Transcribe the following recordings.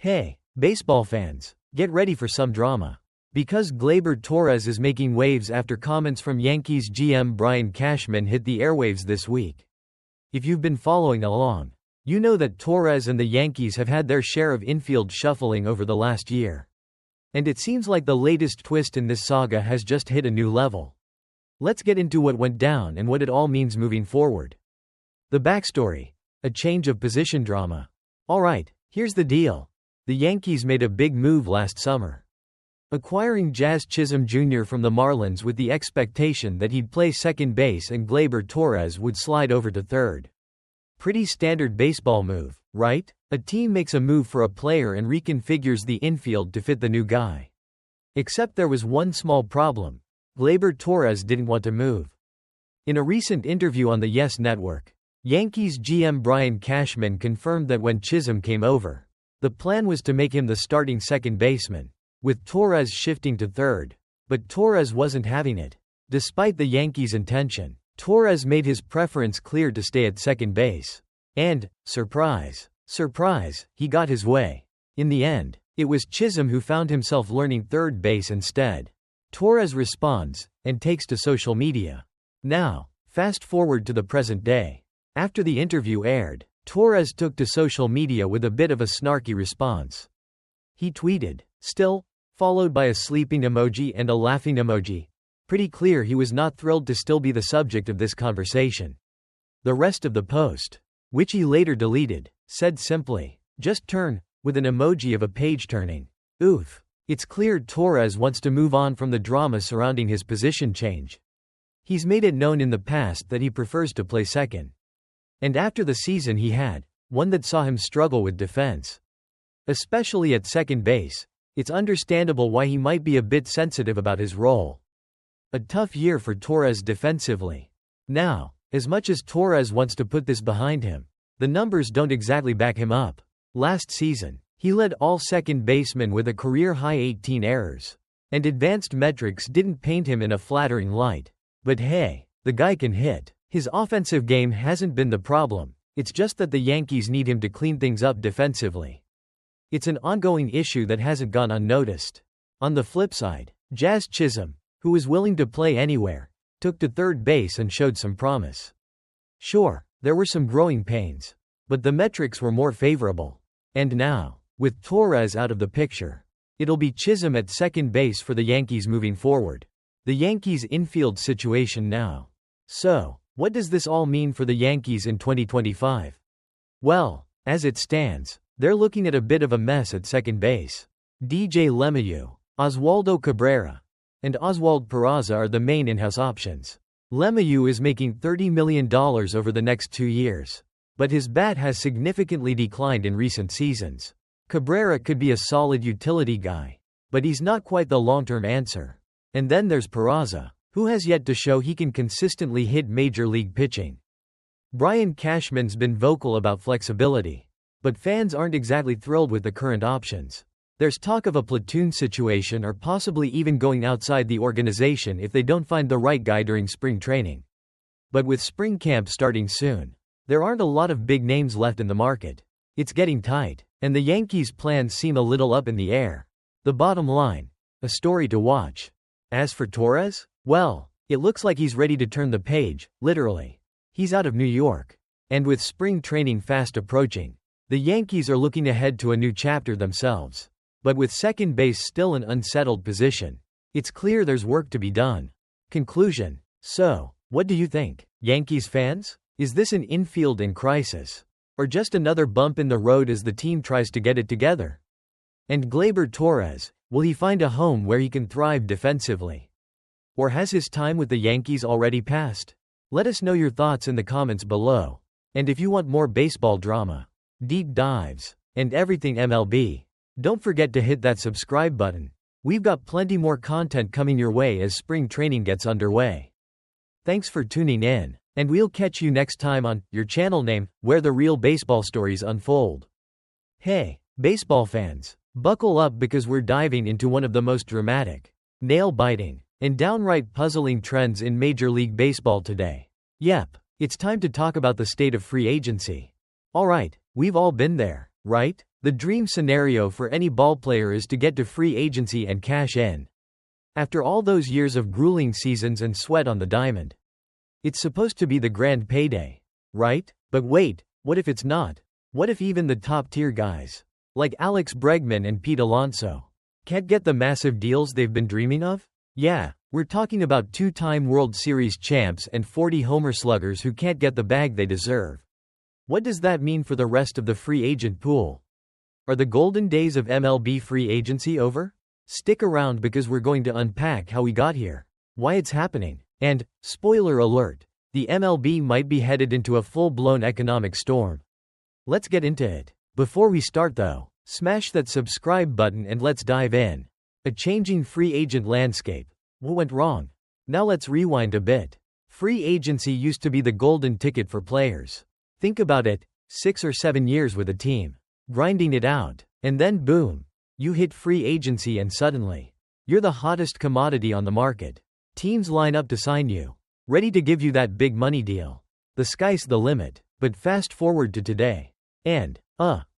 Hey, baseball fans, get ready for some drama. Because Gleyber Torres is making waves after comments from Yankees GM Brian Cashman hit the airwaves this week. If you've been following along, you know that Torres and the Yankees have had their share of infield shuffling over the last year. And it seems like the latest twist in this saga has just hit a new level. Let's get into what went down and what it all means moving forward. The backstory: a change of position drama. Alright, here's the deal. The Yankees made a big move last summer, acquiring Chisholm Jr. from the Marlins with the expectation that he'd play second base and Gleyber Torres would slide over to third. Pretty standard baseball move, right? A team makes a move for a player and reconfigures the infield to fit the new guy. Except there was one small problem: Gleyber Torres didn't want to move. In a recent interview on the Yes Network, Yankees GM Brian Cashman confirmed that when Chisholm came over, the plan was to make him the starting second baseman, with Torres shifting to third. But Torres wasn't having it. Despite the Yankees' intention, Torres made his preference clear to stay at second base. And, surprise, surprise, he got his way. In the end, it was Chisholm who found himself learning third base instead. Torres responds, and takes to social media. Now, fast forward to the present day. After the interview aired, Torres took to social media with a bit of a snarky response. He tweeted, "Still," followed by a sleeping emoji and a laughing emoji. Pretty clear he was not thrilled to still be the subject of this conversation. The rest of the post, which he later deleted, said simply, "Just turn," with an emoji of a page turning. Oof. It's clear Torres wants to move on from the drama surrounding his position change. He's made it known in the past that he prefers to play second. And after the season he had, one that saw him struggle with defense, especially at second base, it's understandable why he might be a bit sensitive about his role. A tough year for Torres defensively. Now, as much as Torres wants to put this behind him, the numbers don't exactly back him up. Last season, he led all second basemen with a career-high 18 errors. And advanced metrics didn't paint him in a flattering light. But hey, the guy can hit. His offensive game hasn't been the problem, it's just that the Yankees need him to clean things up defensively. It's an ongoing issue that hasn't gone unnoticed. On the flip side, Chisholm, who was willing to play anywhere, took to third base and showed some promise. Sure, there were some growing pains, but the metrics were more favorable. And now, with Torres out of the picture, it'll be Chisholm at second base for the Yankees moving forward. The Yankees' infield situation now. So, what does this all mean for the Yankees in 2025? Well, as it stands, they're looking at a bit of a mess at second base. DJ LeMahieu, Oswaldo Cabrera, and Oswald Peraza are the main in-house options. LeMahieu is making $30 million over the next 2 years, but his bat has significantly declined in recent seasons. Cabrera could be a solid utility guy, but he's not quite the long-term answer. And then there's Peraza, who has yet to show he can consistently hit major league pitching. Brian Cashman's been vocal about flexibility, but fans aren't exactly thrilled with the current options. There's talk of a platoon situation or possibly even going outside the organization if they don't find the right guy during spring training. But with spring camp starting soon, there aren't a lot of big names left in the market. It's getting tight, and the Yankees' plans seem a little up in the air. The bottom line: a story to watch. As for Torres, well, it looks like he's ready to turn the page, literally. He's out of New York. And with spring training fast approaching, the Yankees are looking ahead to a new chapter themselves. But with second base still an unsettled position, it's clear there's work to be done. Conclusion: so, what do you think, Yankees fans? Is this an infield in crisis? Or just another bump in the road as the team tries to get it together? And Gleyber Torres, will he find a home where he can thrive defensively? Or has his time with the Yankees already passed? Let us know your thoughts in the comments below. And if you want more baseball drama, deep dives, and everything MLB, don't forget to hit that subscribe button. We've got plenty more content coming your way as spring training gets underway. Thanks for tuning in, and we'll catch you next time on your channel name, where the real baseball stories unfold. Hey, baseball fans, buckle up because we're diving into one of the most dramatic, nail-biting, and downright puzzling trends in Major League Baseball today. Yep, it's time to talk about the state of free agency. Alright, we've all been there. right? The dream scenario for any ballplayer is to get to free agency and cash in. After all those years of grueling seasons and sweat on the diamond. It's supposed to be the grand payday, right? But wait, what if it's not? What if even the top-tier guys, like Alex Bregman and Pete Alonso, can't get the massive deals they've been dreaming of? Yeah, we're talking about two-time World Series champs and 40-homer sluggers who can't get the bag they deserve. What does that mean for the rest of the free agent pool? Are the golden days of MLB free agency over? Stick around because we're going to unpack how we got here, why it's happening, and, spoiler alert, the MLB might be headed into a full-blown economic storm. Let's get into it. Before we start though, smash that subscribe button and let's dive in. A changing free agent landscape. What went wrong? Now let's rewind a bit. Free agency used to be the golden ticket for players. Think about it, 6 or 7 years with a team, grinding it out, and then boom, you hit free agency and suddenly, you're the hottest commodity on the market. Teams line up to sign you, ready to give you that big money deal. The sky's the limit. But fast forward to today. And,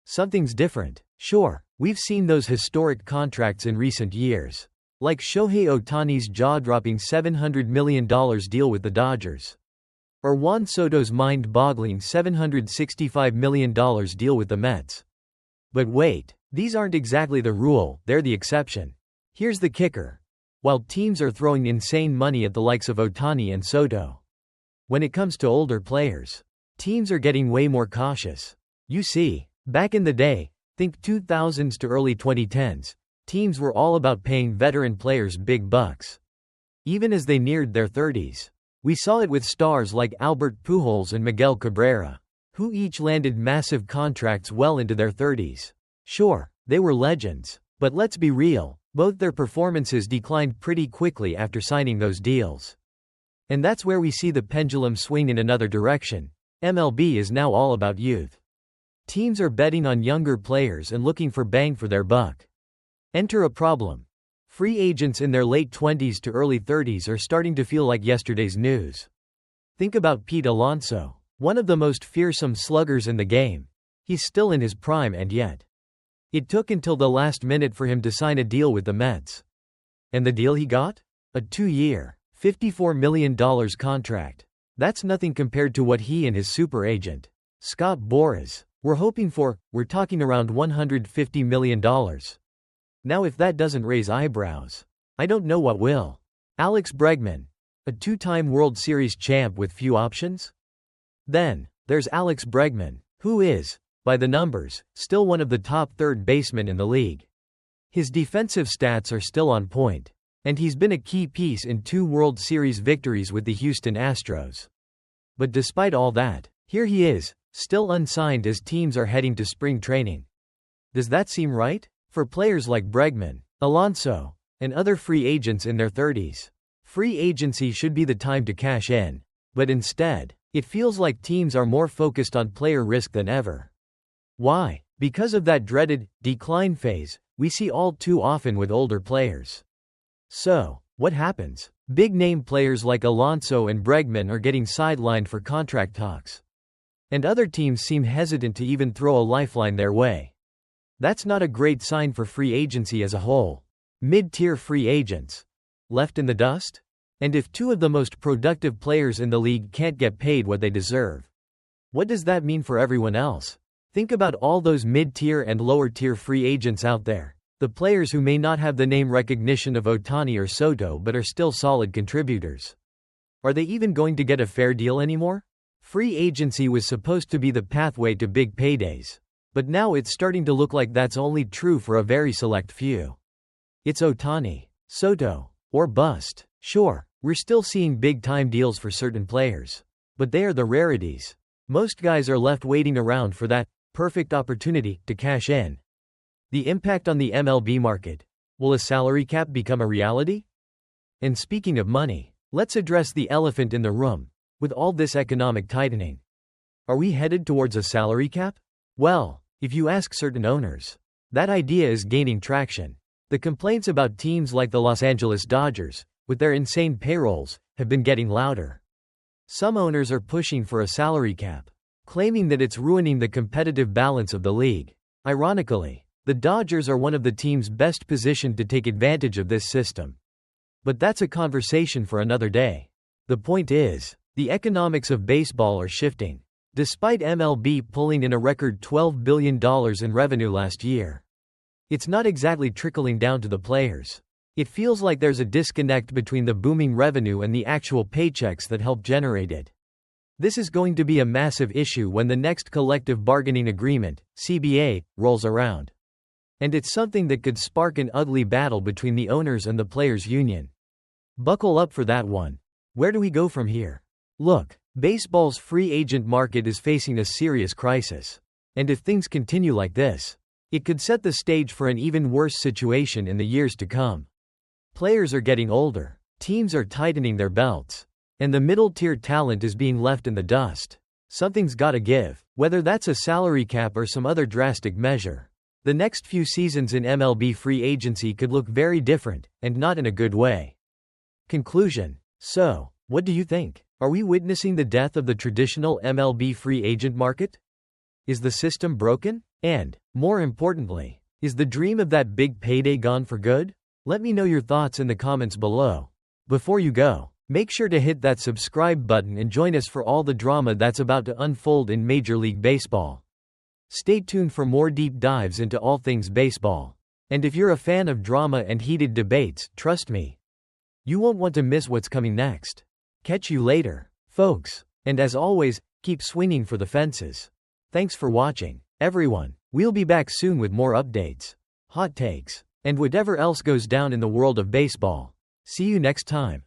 something's different. Sure, we've seen those historic contracts in recent years. Like Shohei Ohtani's jaw-dropping $700 million deal with the Dodgers. Or Juan Soto's mind-boggling $765 million deal with the Mets. But wait, these aren't exactly the rule, they're the exception. Here's the kicker. While teams are throwing insane money at the likes of Ohtani and Soto, when it comes to older players, teams are getting way more cautious. You see, back in the day, think 2000s to early 2010s, teams were all about paying veteran players big bucks. Even as they neared their 30s. We saw it with stars like Albert Pujols and Miguel Cabrera, who each landed massive contracts well into their 30s. Sure, they were legends, but let's be real, both their performances declined pretty quickly after signing those deals. And that's where we see the pendulum swing in another direction. MLB is now all about youth. Teams are betting on younger players and looking for bang for their buck. Enter a problem. Free agents in their late 20s to early 30s are starting to feel like yesterday's news. Think about Pete Alonso, one of the most fearsome sluggers in the game. He's still in his prime and yet, it took until the last minute for him to sign a deal with the Mets. And the deal he got? A 2-year, $54 million contract. That's nothing compared to what he and his super agent, Scott Boras, were hoping for. We're talking around $150 million. Now if that doesn't raise eyebrows, I don't know what will. Alex Bregman, a 2-time World Series champ with few options? Then, there's Alex Bregman, who is, by the numbers, still one of the top third basemen in the league. His defensive stats are still on point, and he's been a key piece in 2 World Series victories with the Houston Astros. But despite all that, here he is, still unsigned as teams are heading to spring training. Does that seem right? For players like Bregman, Alonso, and other free agents in their 30s, free agency should be the time to cash in. But instead, it feels like teams are more focused on player risk than ever. Why? Because of that dreaded decline phase we see all too often with older players. So, what happens? Big-name players like Alonso and Bregman are getting sidelined for contract talks. And other teams seem hesitant to even throw a lifeline their way. That's not a great sign for free agency as a whole. Mid-tier free agents left in the dust? And if 2 of the most productive players in the league can't get paid what they deserve, what does that mean for everyone else? Think about all those mid-tier and lower-tier free agents out there. The players who may not have the name recognition of Ohtani or Soto but are still solid contributors. Are they even going to get a fair deal anymore? Free agency was supposed to be the pathway to big paydays. But now it's starting to look like that's only true for a very select few. It's Ohtani, Soto, or bust. Sure, we're still seeing big-time deals for certain players. But they are the rarities. Most guys are left waiting around for that perfect opportunity to cash in. The impact on the MLB market. Will a salary cap become a reality? And speaking of money, let's address the elephant in the room. With all this economic tightening, are we headed towards a salary cap? Well, if you ask certain owners, that idea is gaining traction. The complaints about teams like the Los Angeles Dodgers, with their insane payrolls, have been getting louder. Some owners are pushing for a salary cap, claiming that it's ruining the competitive balance of the league. Ironically, the Dodgers are one of the teams best positioned to take advantage of this system. But that's a conversation for another day. The point is, the economics of baseball are shifting. Despite MLB pulling in a record $12 billion in revenue last year, it's not exactly trickling down to the players. It feels like there's a disconnect between the booming revenue and the actual paychecks that help generate it. This is going to be a massive issue when the next collective bargaining agreement, CBA, rolls around. And it's something that could spark an ugly battle between the owners and the players' union. Buckle up for that one. Where do we go from here? Look, baseball's free agent market is facing a serious crisis. And if things continue like this, it could set the stage for an even worse situation in the years to come. Players are getting older, teams are tightening their belts, and the middle-tier talent is being left in the dust. Something's gotta give, whether that's a salary cap or some other drastic measure. The next few seasons in MLB free agency could look very different, and not in a good way. Conclusion. So, what do you think? Are we witnessing the death of the traditional MLB free agent market? Is the system broken? And, more importantly, is the dream of that big payday gone for good? Let me know your thoughts in the comments below. Before you go, make sure to hit that subscribe button and join us for all the drama that's about to unfold in Major League Baseball. Stay tuned for more deep dives into all things baseball. And if you're a fan of drama and heated debates, trust me, you won't want to miss what's coming next. Catch you later, folks. And as always, keep swinging for the fences. Thanks for watching, everyone. We'll be back soon with more updates, hot takes, and whatever else goes down in the world of baseball. See you next time.